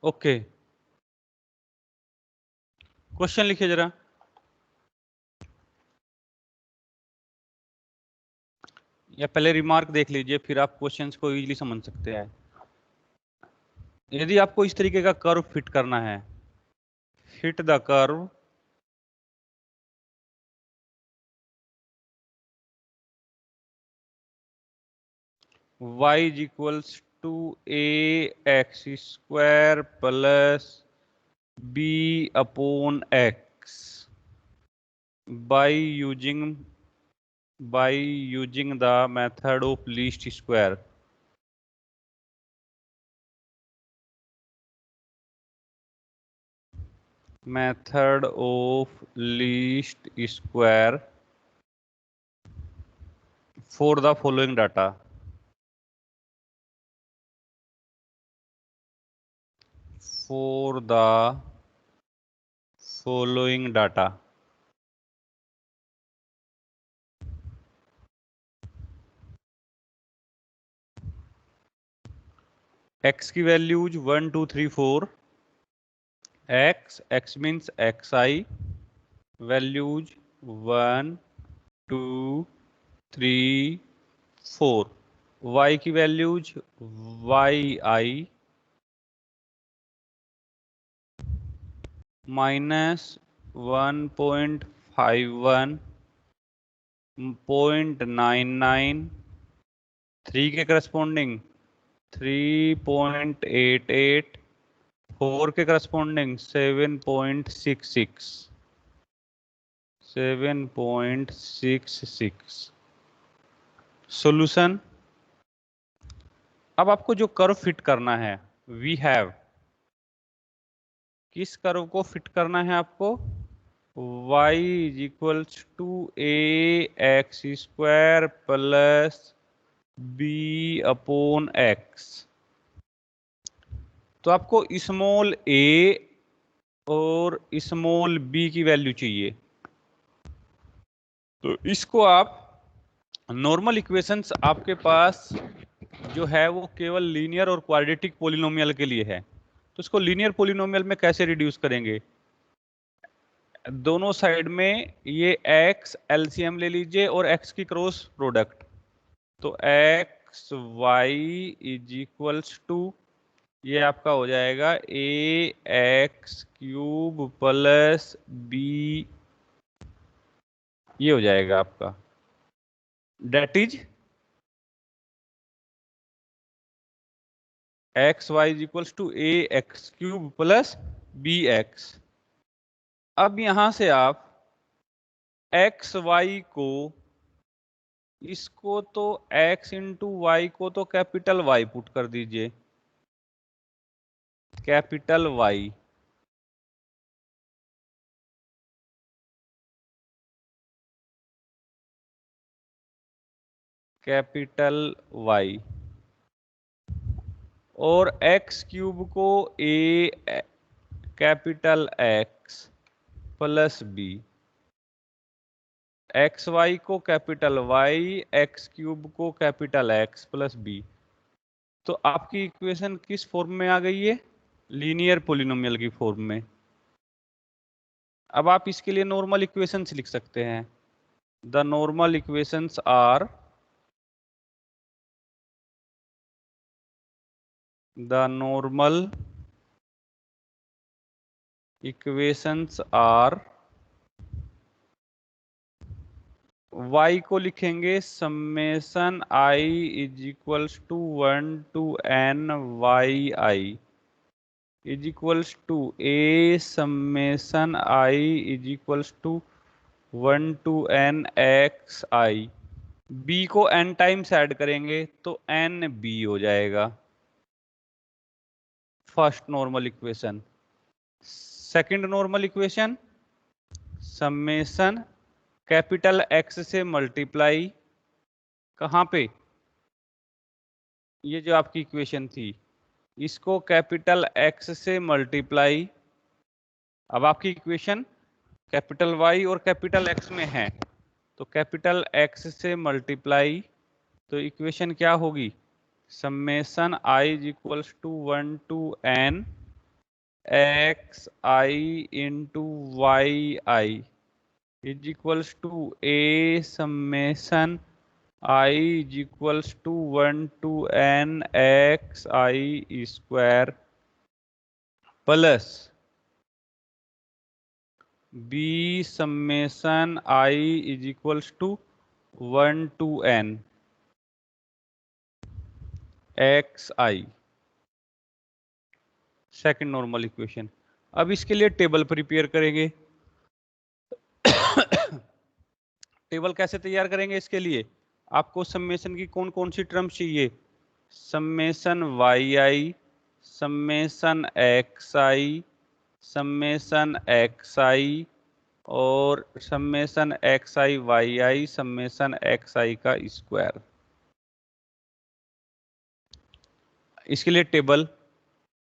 Okay, question लिखिए जरा। या पहले रिमार्क देख लीजिए, फिर आप क्वेश्चंस को इजीली समझ सकते हैं। यदि आपको इस तरीके का कर्व फिट करना है, fit the curve y is equals to ax square plus b upon x by using the method of least square. Method of least square for the following data. For the following data. X की values 1 2 3 4, x means xi, values 1 2 3 4, y की values yi minus 1.51 0.99, 3 के corresponding 3.88, 4 के corresponding 7.66। Solution. अब आपको जो curve fit करना है, we have, किस कर्व को फिट करना है आपको? y is equals to ax square plus b upon x। तो आपको स्मॉल a और स्मॉल b की वैल्यू चाहिए। तो इसको आप नॉर्मल इक्वेशंस आपके पास जो है वो केवल लीनियर और क्वाड्रेटिक पॉलिनोमियल के लिए है। तो इसको लीनियर पॉलिनोमियल में कैसे रिड्यूस करेंगे? दोनों साइड में ये x एलसीएम ले लीजिए और x की क्रॉस प्रोडक्ट। तो x y is equals to, ये आपका हो जाएगा a x cube plus b, ये हो जाएगा आपका, that is x y is equals to A x cube plus B x. अब यहां से आप एक्स वाई को, इसको तो x इंटू वाई को तो कैपिटल वाई पुट कर दीजिए, कैपिटल वाई, कैपिटल वाई, और एक्स क्यूब को A capital X plus B, X Y को कैपिटल वाई, एक्स क्यूब को कैपिटल एक्स प्लस बी। तो आपकी इक्वेशन किस फॉर्म में आ गई है? लीनियर पॉलिनोमियल की फॉर्म में। अब आप इसके लिए नॉर्मल इक्वेशंस लिख सकते हैं। The normal equations are, the normal equations are, y को लिखेंगे summation i is equals to 1 to n y i is equals to a summation i is equals to 1 to n x i। b को n times add करेंगे तो n b हो जाएगा, first normal equation. Second normal equation, summation capital x से multiply, कहाँ पे? ये जो आपकी इक्वेशन थी, इसको कैपिटल x से मल्टीप्लाई। अब आपकी इक्वेशन कैपिटल Y और कैपिटल X में है, तो कैपिटल X से मल्टीप्लाई, तो इक्वेशन क्या होगी? Summation i is equals to 1 to n x i into y i is equals to a summation i is equals to 1 to N x I square plus b summation i is equals to 1 to N x i, second normal equation. अब इसके लिए table prepare करेंगे। Table कैसे तैयार करेंगे? इसके लिए आपको समेसन की कौन कौन सी टर्म्स चाहिए? Summation y I, summation X I, summation X आई और समेसन एक्स आई वाई आई, समेसन एक्स आई का स्क्वायर। इसके लिए टेबल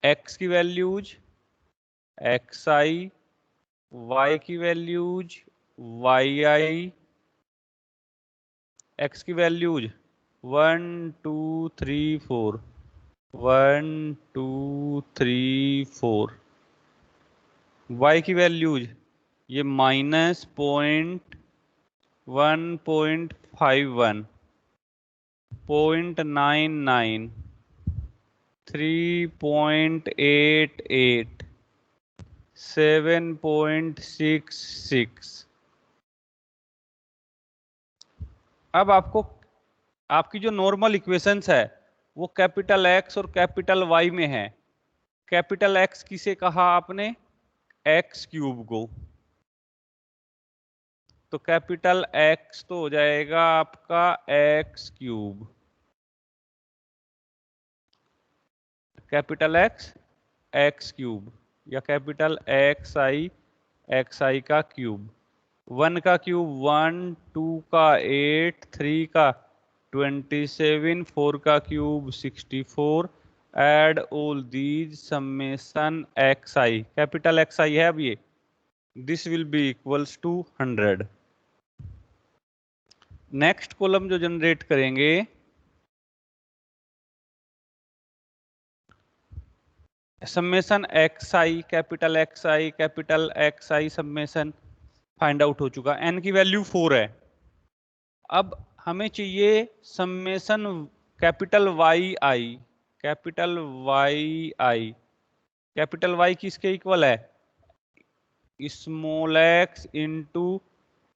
x की वैल्यूज एक्स आई, y की वैल्यूज वाई आई, x की वैल्यूज 1 2 3 4 1 2 3 4, y की वैल्यूज ये -0.1.51, 0.99, 3.88, 7.66। अब आपको आपकी जो नॉर्मल इक्वेशंस है वो कैपिटल एक्स और कैपिटल वाई में है। कैपिटल एक्स किसे कहा आपने? एक्स क्यूब को। तो कैपिटल एक्स तो हो जाएगा आपका x cube, capital x x cube, या कैपिटल एक्स आई का क्यूब। 1 का क्यूब 1, 2 का 8, 3 का 27, 4 का cube 64। Add all these summation X I, capital x I है अब ये, this will be equals to 100। Next column जो जनरेट करेंगे summation X I, capital x I, capital x I summation find out हो चुका। एन की value 4 है। अब हमें चाहिए summation capital Y I, capital Y I. Capital Y किसके इक्वल है? Small X into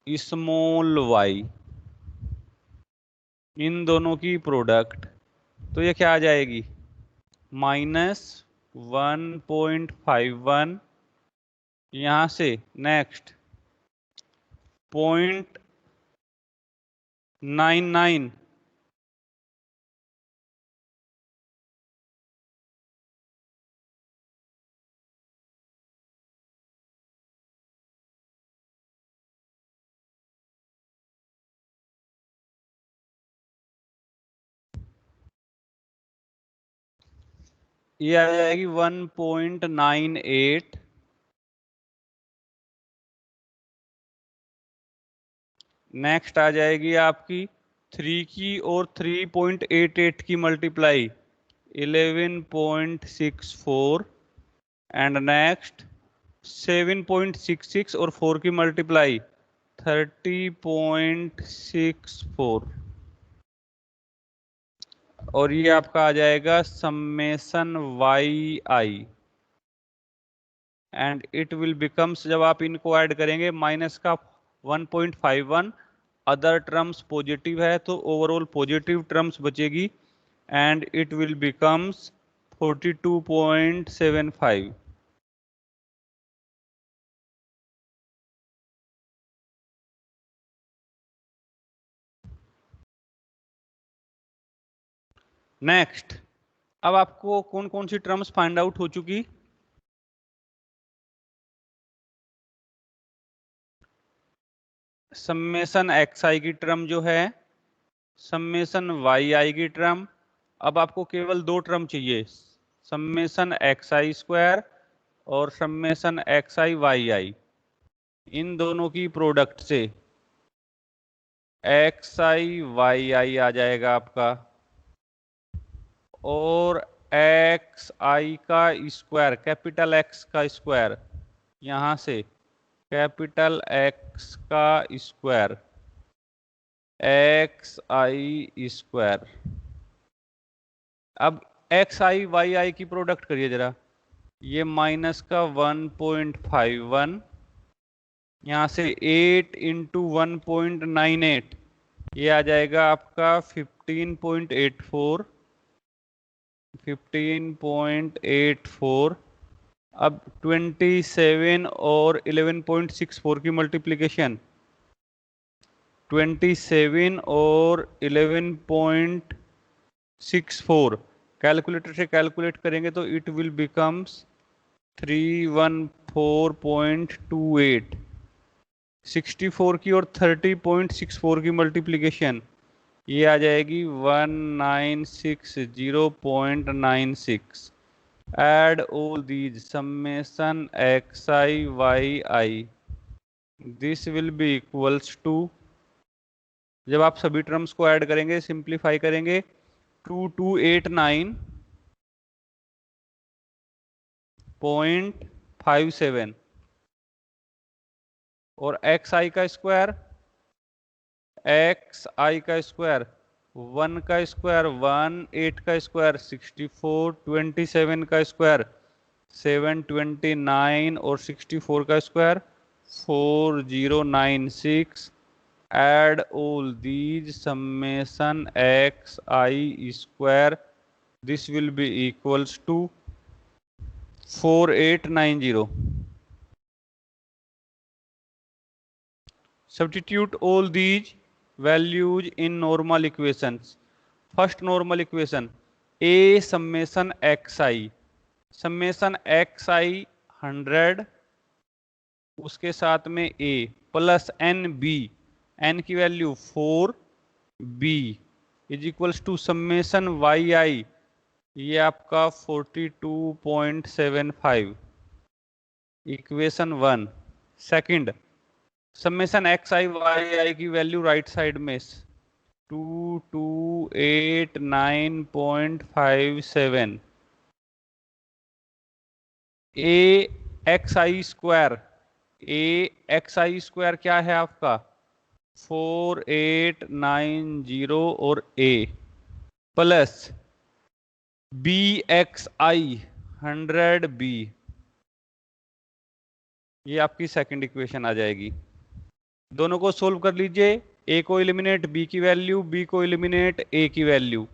small Y, इन दोनों की प्रोडक्ट। तो ये क्या आ जाएगी? -1.51, यहां से नेक्स्ट 0.99, ये आ जाएगी 1.98। नेक्स्ट आ जाएगी आपकी 3 की और 3.88 की मल्टीप्लाई 11.64, एंड नेक्स्ट 7.66 और 4 की मल्टीप्लाई 30.64, और ये आपका आ जाएगा summation y i, and it will becomes, जब आप इनको ऐड करेंगे माइनस का 1.51, अदर टर्म्स पॉजिटिव है तो ओवरऑल पॉजिटिव टर्म्स बचेगी, and it will becomes 42.75। Next, अब आपको कौन कौन सी टर्म्स फाइंड आउट हो चुकी? समेसन एक्स आई की टर्म जो है, समेसन वाई आई की टर्म। अब आपको केवल दो टर्म चाहिए, समेसन एक्स आई स्क्वायर और समेसन एक्स आई वाई आई, इन दोनों की प्रोडक्ट से एक्स आई वाई आई आ जाएगा आपका, और एक्स आई का स्क्वायर, कैपिटल एक्स का स्क्वायर, यहां से कैपिटल एक्स का स्क्वायर, एक्स आई स्क्वायर। अब एक्स आई वाई आई की प्रोडक्ट करिए जरा, ये माइनस का 1.51, यहाँ से 8 इंटू 1.98, ये आ जाएगा आपका 15.84, 15.84। अब 27 और 11.64 की मल्टीप्लिकेशन, 27 और 11.64 कैलकुलेटर से कैलकुलेट करेंगे तो इट विल बिकम्स 314.28। 64 की और 30.64 की मल्टीप्लिकेशन, ये आ जाएगी 1960.96। Add all these summation x I Y i, this will be equals to, जब आप सभी टर्म्स को ऐड करेंगे, सिंप्लीफाई करेंगे, 2289.57 और एक्स आई का स्क्वायर, एक्स आई का स्क्वायर 1 का स्क्वायर 1, 8 का स्क्वायर 64, 27 का स्क्वायर 729 और 64 का square 4096। Add all these summation x I square, this will be equals to 4890। Substitute all these values in normal equations. First normal equation, a summation xi, summation xi 100, उसके साथ में a plus N B, N की value 4, b is equals to summation Y I, ये आपका 42.75, equation 1। Second, summation x I Y I की value right side में 2289.57, A X I square, A X I square क्या है आपका 4890 और A plus B X I 100 B, ये आपकी सेकंड इक्वेशन आ जाएगी। दोनों को सोल्व कर लीजिए, ए को एलिमिनेट बी की वैल्यू, बी को एलिमिनेट ए की वैल्यू,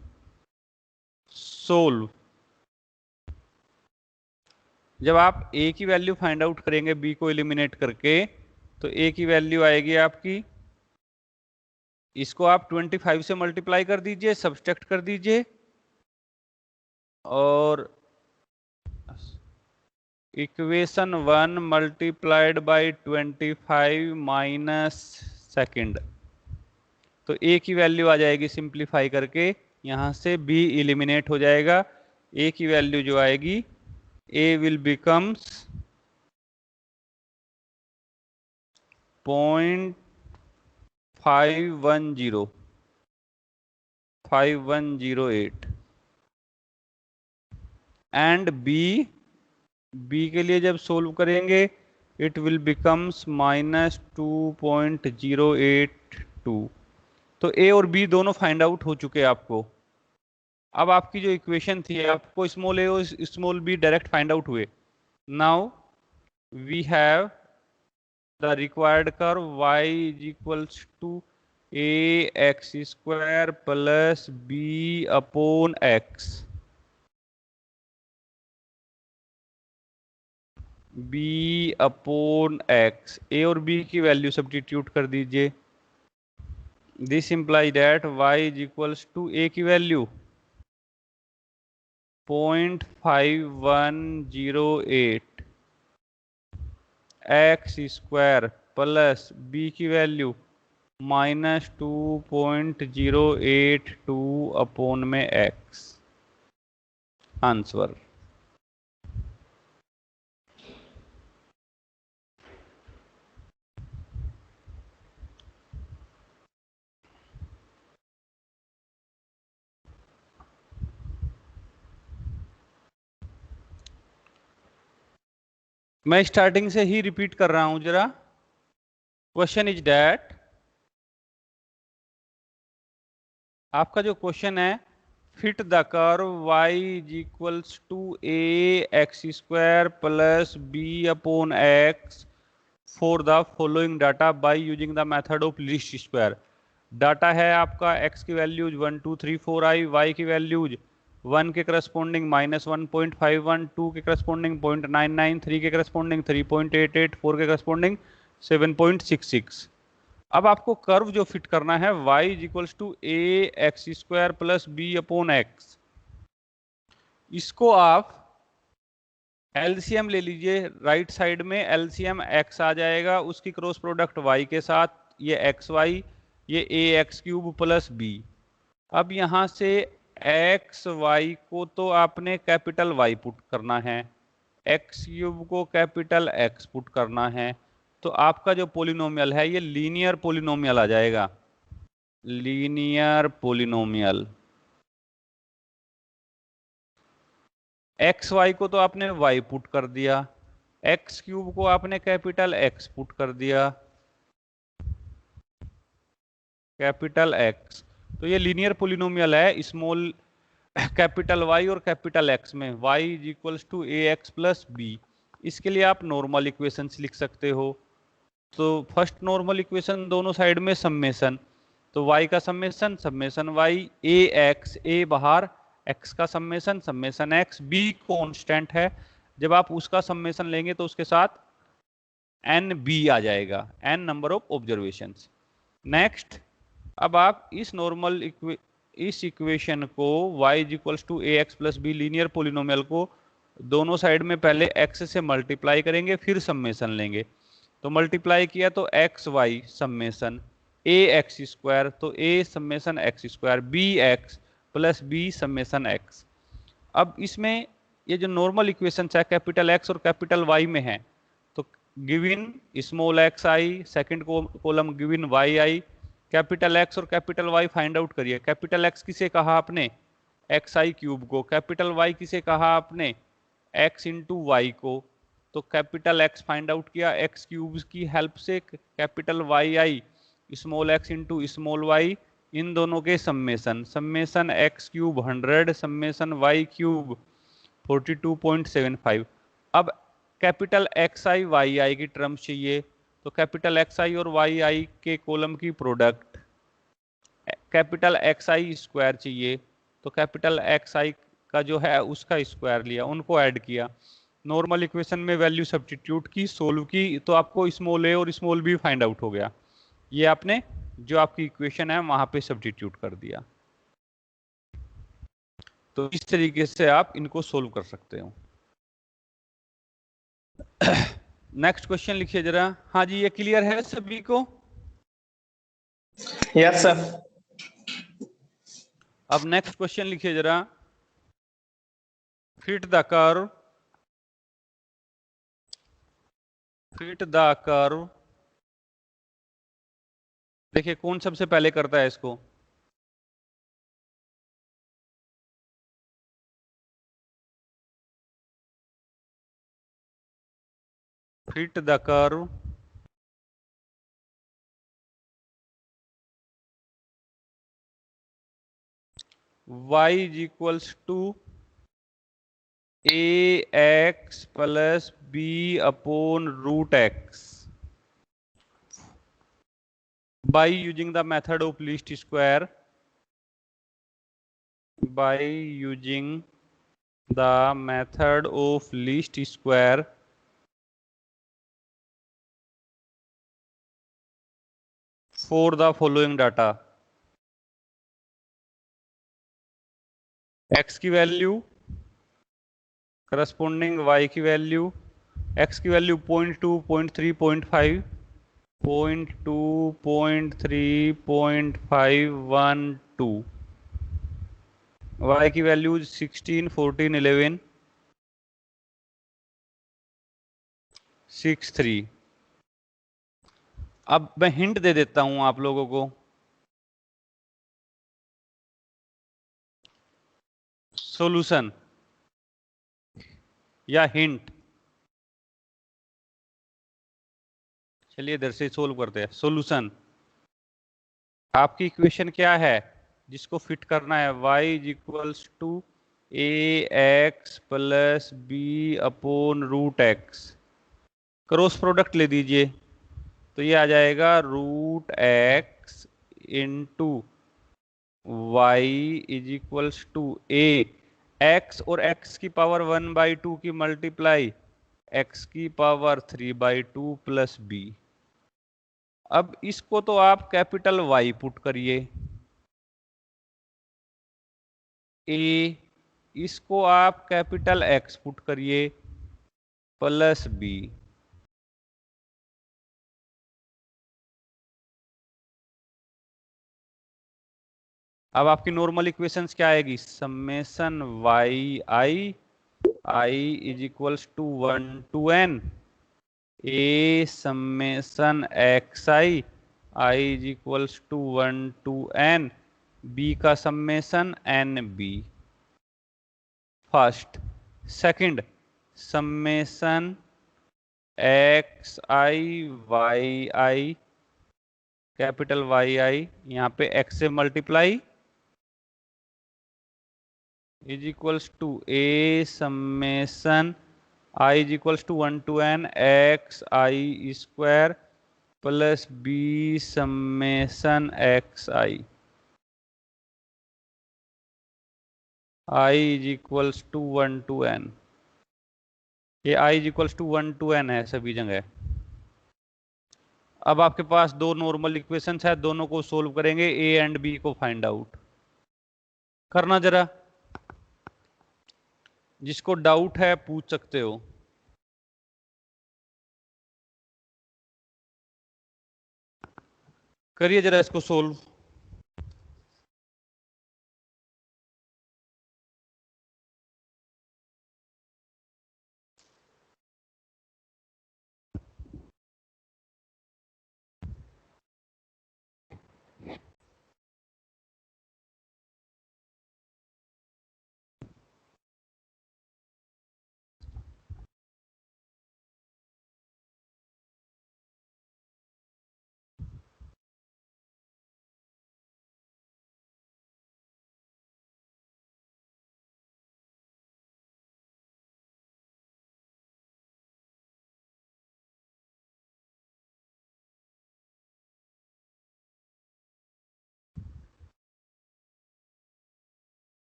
सोल्व। जब आप ए की वैल्यू फाइंड आउट करेंगे बी को एलिमिनेट करके, तो ए की वैल्यू आएगी आपकी, इसको आप 25 से मल्टीप्लाई कर दीजिए, सब्सट्रैक्ट कर दीजिए, और equation 1 multiplied by 25 minus second, तो ए की वैल्यू आ जाएगी सिंप्लीफाई करके, यहां से बी एलिमिनेट हो जाएगा, ए की वैल्यू जो आएगी, ए विल बिकम्स 0.5108 एंड बी के लिए जब सोल्व करेंगे इट विल बिकम्स -2.082। तो ए और बी दोनों फाइंड आउट हो चुके हैं आपको। अब आपकी जो इक्वेशन थी, आपको स्मॉल ए और small B direct find out हुए। Now we have the required curve y is equals to A x square plus B upon X, B upon X, A और बी की वैल्यू सब्स्टिट्यूट कर दीजिए। This imply that y is equals to A की value 0.5108 X square plus B की value -2.082 upon में X. Answer. मैं starting से ही रिपीट कर रहा हूं जरा। क्वेश्चन इज डैट, आपका जो क्वेश्चन है, fit the curve y is equals to A x square plus B upon x for the following data by using the method of least square. Data है आपका x की values 1 2 3 4 i, y की values 1 के corresponding -1.51, 2 के corresponding 0.99, 3 के corresponding 3.88, 4 के corresponding 7.66। अब आपको कर्व जो फिट करना है y is equals to A x square plus B upon x, इसको आप एलसीएम ले लीजिए। राइट साइड में एलसीएम x आ जाएगा, उसकी क्रॉस प्रोडक्ट y के साथ, ये एक्स वाई, ये ए एक्स क्यूब प्लस बी। अब यहां से एक्स वाई को तो आपने कैपिटल Y पुट करना है, एक्स क्यूब को कैपिटल X पुट करना है, तो आपका जो पोलिनोमियल है ये लीनियर पोलिनोमियल आ जाएगा, लीनियर पोलिनोमियल। एक्स वाई को तो आपने y पुट कर दिया, एक्स क्यूब को आपने कैपिटल X पुट कर दिया, कैपिटल X, तो ये लीनियर पोलिनोमियल है स्मॉल कैपिटल Y और कैपिटल X में। y is equals to A x plus b. इसके लिए आप नॉर्मल इक्वेशंस लिख सकते हो। तो फर्स्ट नॉर्मल इक्वेशन दोनों साइड में समेशन, तो y का summation summation y, a x, a बाहर, x का summation summation x, b constant है, जब आप उसका समेशन लेंगे तो उसके साथ एन बी आ जाएगा, n number of observations. Next, अब आप इस इक्वेशन को y is equals to A x plus b linear polynomial को दोनों साइड में पहले x से मल्टीप्लाई करेंगे, फिर समेशन लेंगे। तो मल्टीप्लाई किया तो X Y summation A x square, तो A summation X square, B X plus B summation X. अब इसमें ये जो नॉर्मल इक्वेशन है कैपिटल एक्स और कैपिटल वाई में है, तो given small X I, second column given Y I, capital X और कैपिटल वाई फाइंड आउट करिए। कैपिटल एक्स किसे कहा आपने, एक्स आई क्यूब को, कैपिटल वाई किसे कहा आपने, एक्स इंटू वाई को। तो कैपिटल एक्स फाइंड आउट किया एक्स क्यूब की हेल्प से, capital Y I small X into small Y, इन दोनों के summation, summation X cube 100 summation Y cube 42.75। अब capital x I Y I की टर्म्स चाहिए, तो कैपिटल एक्स आई और वाई आई के कॉलम की प्रोडक्ट, कैपिटल एक्स आई स्क्वायर चाहिए, तो कैपिटल एक्स आई का जो है उसका स्क्वायर लिया, उनको ऐड किया, नॉर्मल इक्वेशन में वैल्यू सब्स्टिट्यूट की, सोल्व की, तो आपको स्मॉल ए और स्मॉल बी फाइंड आउट हो गया। ये आपने जो आपकी इक्वेशन है वहां पे सब्स्टिट्यूट कर दिया। तो इस तरीके से आप इनको सोल्व कर सकते हो। नेक्स्ट क्वेश्चन लिखिए जरा। हाँ जी, ये क्लियर है सभी को? Yes sir. अब नेक्स्ट क्वेश्चन लिखिए जरा। Fit the curve, fit the curve, देखिए कौन सबसे पहले करता है इसको, fit the curve y is equals to A x plus B upon root x by using the method of least square, by using the method of least square for the following data, x की value corresponding y की value, x की value 0.2 0.3 0.5 0.2 0.3 0.512, y की value 16 14 11 63। अब मैं hint दे देता हूं आप लोगों को, सॉल्यूशन या हिंट। चलिए इधर से सोल्व करते हैं। सॉल्यूशन, आपकी इक्वेशन क्या है जिसको फिट करना है? y is equals to A x plus B upon root x. Cross product ले दीजिए, तो ये आ जाएगा root x into y is equals to A x और एक्स की पावर 1/2 की मल्टीप्लाई एक्स की पावर 3/2 प्लस बी। अब इसको तो आप कैपिटल वाई पुट करिए, ए, इसको आप कैपिटल एक्स पुट करिए प्लस बी। अब आपकी नॉर्मल इक्वेशंस क्या आएगी? Summation Y I, I is equals to 1 to N A summation x I, I is equals to 1 to N B का summation N B. First. Second, summation x I Y I, capital Y I, यहाँ पे X से multiply is equals to A summation I is equals to 1 to N x I square plus B summation x I is equals to 1 to N. ये I is equals to 1 to N है सभी जगह। अब आपके पास दो normal equations है, दोनों को सोल्व करेंगे, ए एंड बी को फाइंड आउट करना। जरा जिसको डाउट है पूछ सकते हो। करिए जरा इसको सोल्व।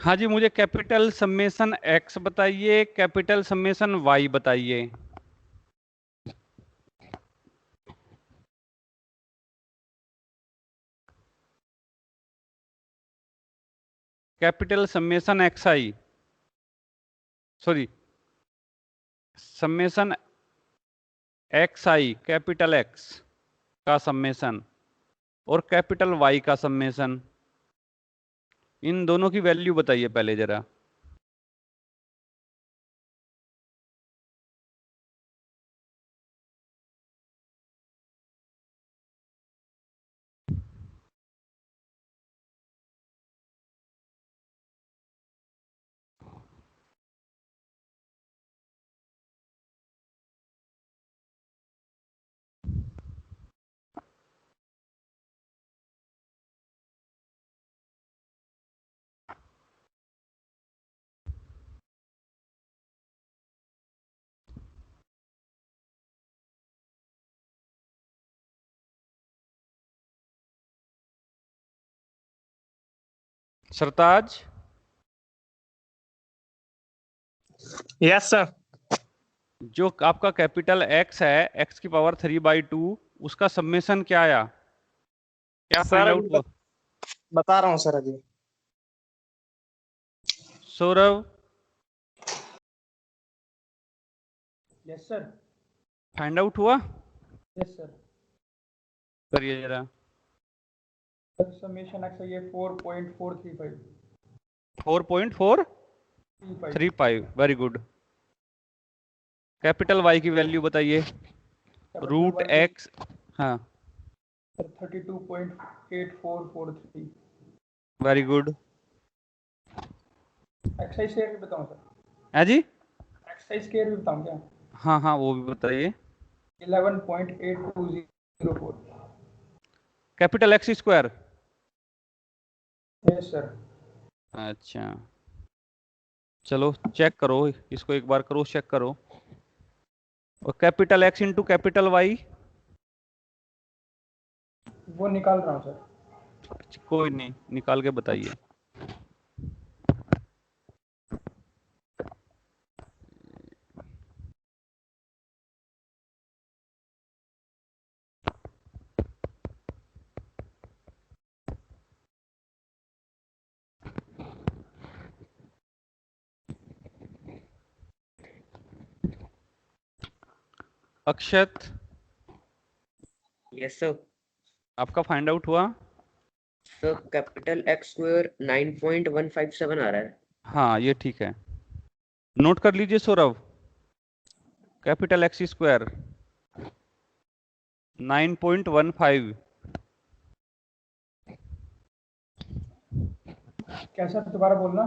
हाँ जी, मुझे कैपिटल समेसन एक्स बताइए, कैपिटल समेसन वाई बताइए। Capital summation X I, sorry, summation X I, capital x का समेसन और कैपिटल वाई का समेसन, इन दोनों की वैल्यू बताइए पहले जरा। सरताज, यस सर। जो आपका कैपिटल एक्स है, एक्स की पावर 3/2, उसका समेसन क्या आया, क्या सर फाइंड अभी आउट हुआ? बता रहा हूँ सर अभी। Saurabh, yes sir. Find out हुआ? Yes sir. करिए जरा। समेशन एक्स ये 4.435 4.435, वेरी गुड। कैपिटल वाई की वैल्यू बताइए। रूट एक्स, हाँ, 32.8443। Very good. एक्सरसाइज स्क्वायर भी बताऊं सर? है जी, एक्सरसाइज स्क्वायर भी बताऊं क्या? हाँ हाँ, वो भी बताइए। 11.8204। Capital x square, yes sir. अच्छा, चलो चेक करो, इसको एक बार करो, चेक करो। और capital x into capital y, वो निकाल रहा हूँ सर। कोई नहीं, निकाल के बताइए। अक्षत, यस सर। आपका फाइंड आउट हुआ? सर कैपिटल एक्स स्क्वायर 9.157 आ रहा है। हाँ, ये ठीक है, नोट कर लीजिए सौरभ। Capital x square 9.15। कैसा दोबारा बोलना?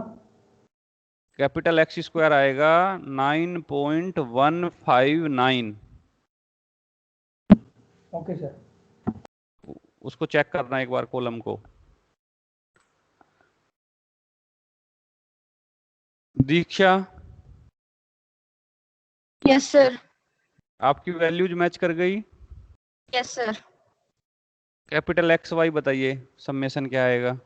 कैपिटल एक्स स्क्वायर आएगा 9.159। Okay sir. उसको चेक करना एक बार, कॉलम को। Diksha, yes sir. आपकी वैल्यूज मैच कर गई। Yes sir. Capital x y बताइए, समेसन क्या आएगा?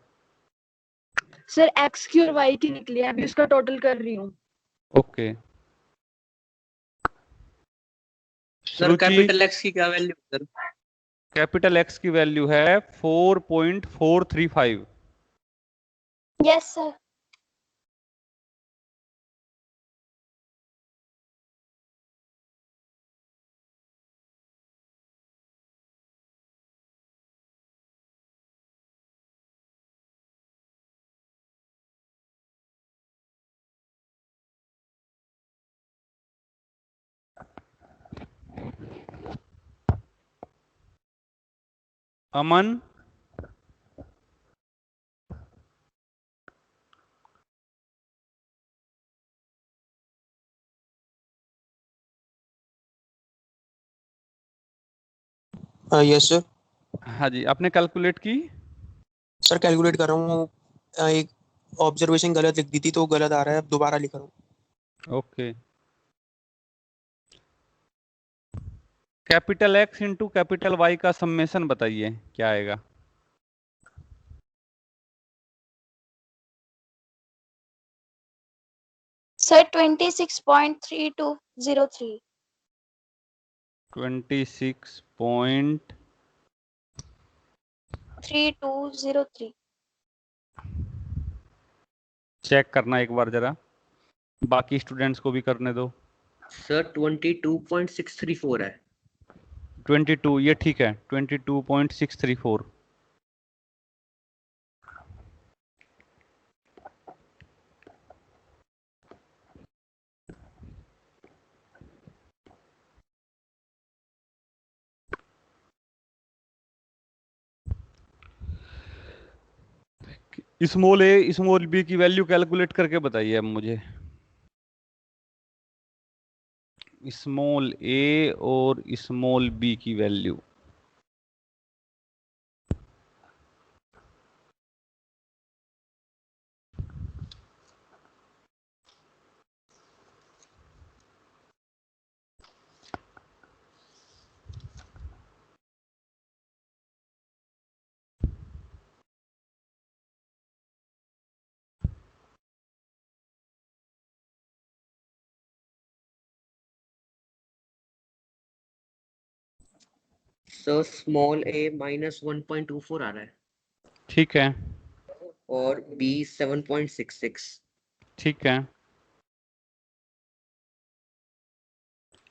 सर एक्स की और वाई की निकली है, अभी उसका टोटल कर रही हूँ। Okay. Sir Ruchi, capital X की क्या वैल्यू सर? कैपिटल एक्स की वैल्यू है 4.435। Yes sir. Aman, yes sir. हाँ जी, आपने कैलकुलेट की? सर कैलकुलेट कर रहा हूँ, एक ऑब्जर्वेशन गलत लिख दी थी तो गलत आ रहा है, अब दोबारा लिख रहा हूँ। Okay. Capital x into capital y का समेसन बताइए, क्या आएगा? Sir, 26.3203. 26 3203. चेक करना एक बार जरा, बाकी स्टूडेंट्स को भी करने दो। सर 22.634 है। 22 ये ठीक है, 22.634। स्मॉल ए स्मॉल बी की वैल्यू कैलकुलेट करके बताइए अब मुझे। स्मॉल ए और स्मॉल बी की वैल्यू। सर स्मॉल ए -1.24 आ रहा है ठीक है, और बी 7.66। ठीक है।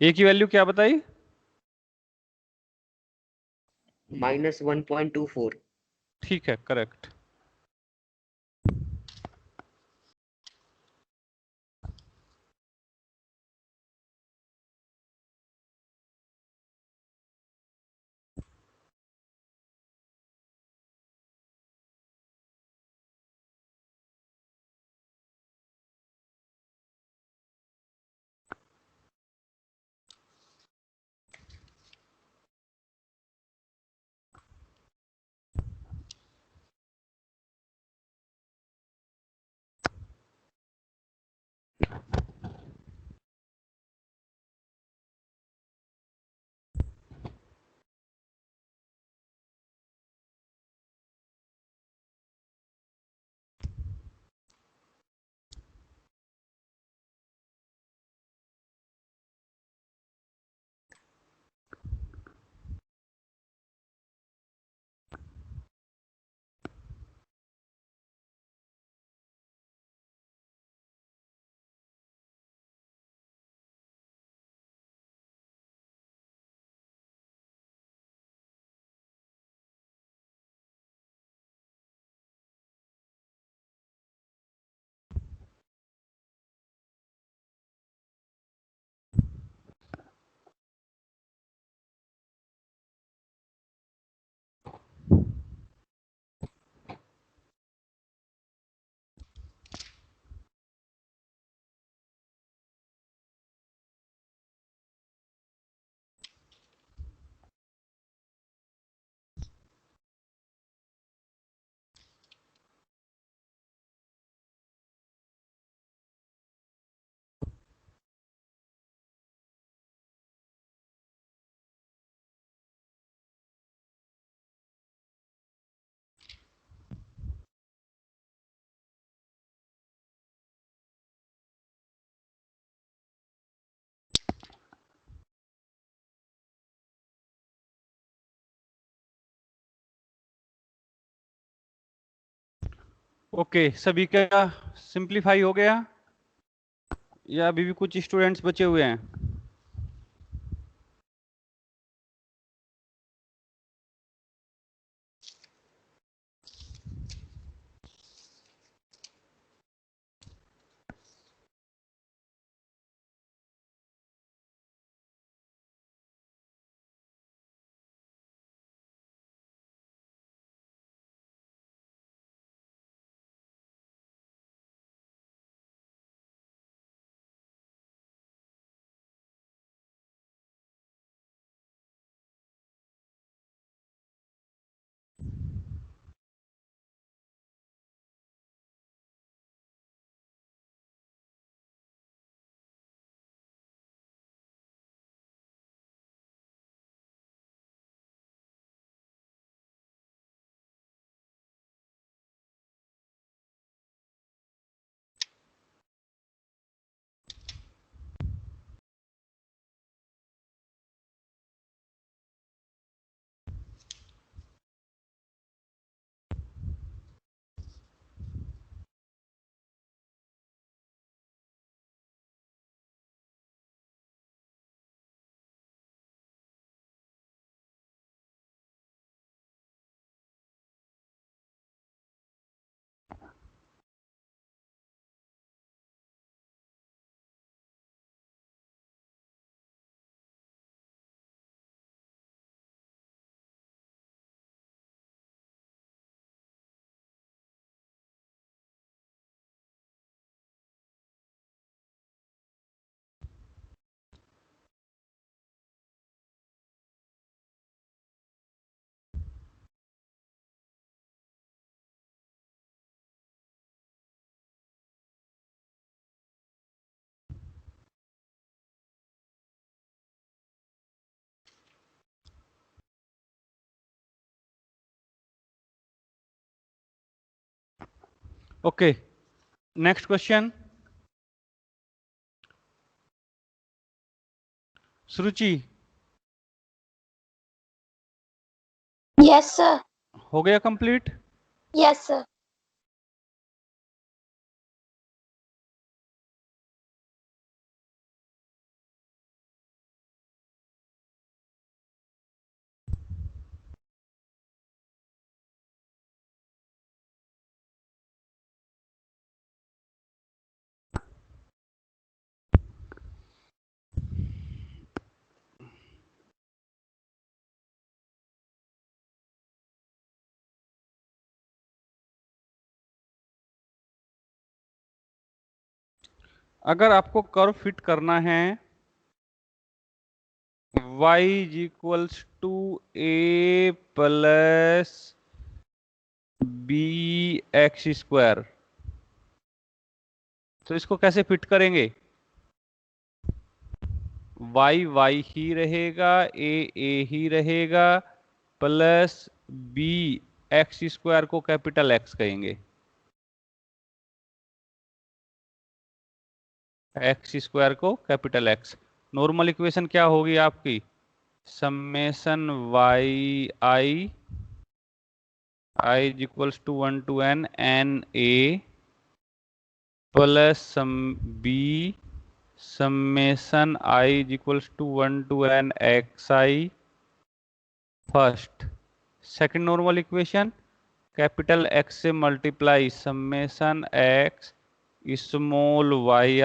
ए की वैल्यू क्या बताई? -1.24। ठीक है, करेक्ट। ओके, सभी का सिंप्लीफाई हो गया या अभी भी कुछ स्टूडेंट्स बचे हुए हैं? Okay, next question. Suruchi, Yes, sir. हो गया कंप्लीट? Yes, sir. अगर आपको कर्व फिट करना है y equals to a plus B x square, तो इसको कैसे फिट करेंगे? y ही रहेगा, a ही रहेगा, प्लस बी एक्स स्क्वायर को कैपिटल एक्स कहेंगे, एक्स स्क्वायर को कैपिटल एक्स। नॉर्मल इक्वेशन क्या होगी आपकी? Summation Y i equals to 1 to n a plus sum B summation i equals to 1 to n x i first. Second normal equation, capital X से multiply summation x small y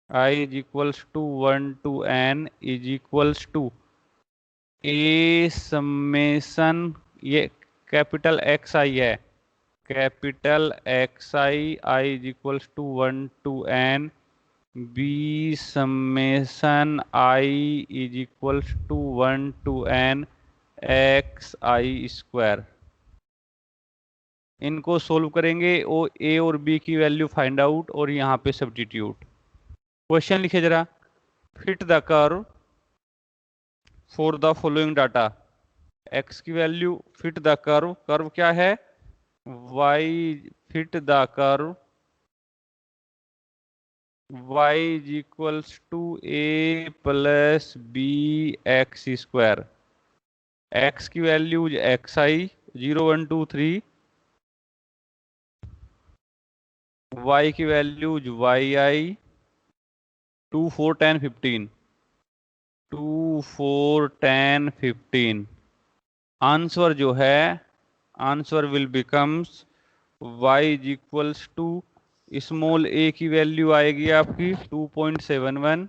i is equals to 1 to n is equals to A summation, ये capital x I है, capital x I is equals to 1 to n b summation I is equals to 1 to n x I square. इनको solve करेंगे और ए और B की value find out और यहाँ पे सब्स्टिट्यूट। क्वेश्चन लिखे जरा, fit the curve for the following data. X की वैल्यू, फिट द कर्व, कर्व क्या है? Y, fit the curve y is equals to a plus B x square. x की वैल्यू एक्स आई 0 1 2 3, y की वैल्यू वाई आई 2 4 10 15, 2 4 10 15। आंसर जो है, answer will becomes y is equals to small a की वैल्यू आएगी आपकी 2.71,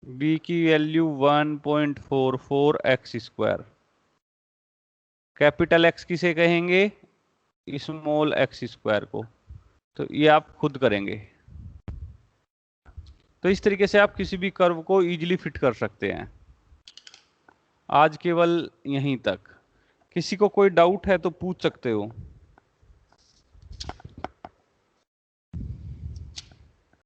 b की value 1.44 x square. Capital X किसे कहेंगे? स्मॉल एक्स स्क्वायर को। तो ये आप खुद करेंगे। तो इस तरीके से आप किसी भी कर्व को इजीली फिट कर सकते हैं। आज केवल यहीं तक। किसी को कोई डाउट है तो पूछ सकते हो।